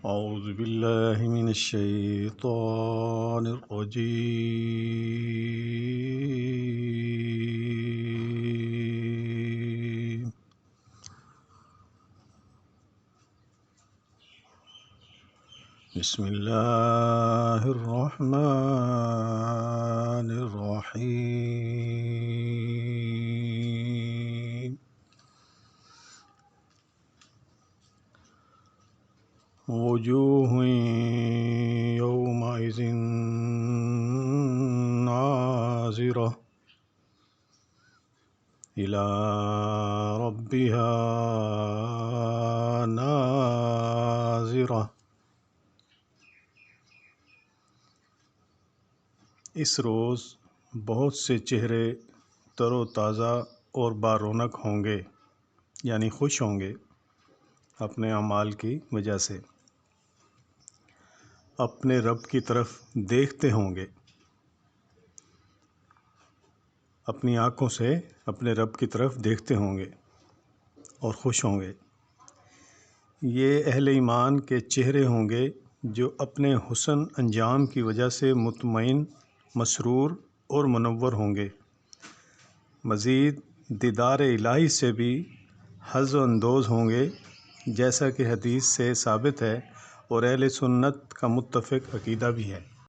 أعوذ بالله من الشيطان الرجيم. بسم الله الرحمن الرحيم. وجوه يومئذ ناظرة إلى ربها ناظرة. اس روز بہت سے چہرے تر و تازہ اور بارونق ہوں گے، یعنی خوش ہوں گے اپنے اعمال کی وجہ سے، اپنے رب کی طرف دیکھتے ہوں گے، اپنی آنکھوں سے اپنے رب کی طرف دیکھتے ہوں گے اور خوش ہوں گے۔ یہ اہل ایمان کے چہرے ہوں گے جو اپنے حسن انجام کی وجہ سے مطمئن، مسرور اور منور ہوں گے، مزید دیدار الہی سے بھی حظ و اندوز ہوں گے، جیسا کہ حدیث سے ثابت ہے اور اہل سنت کا متفق عقیدہ بھی ہے۔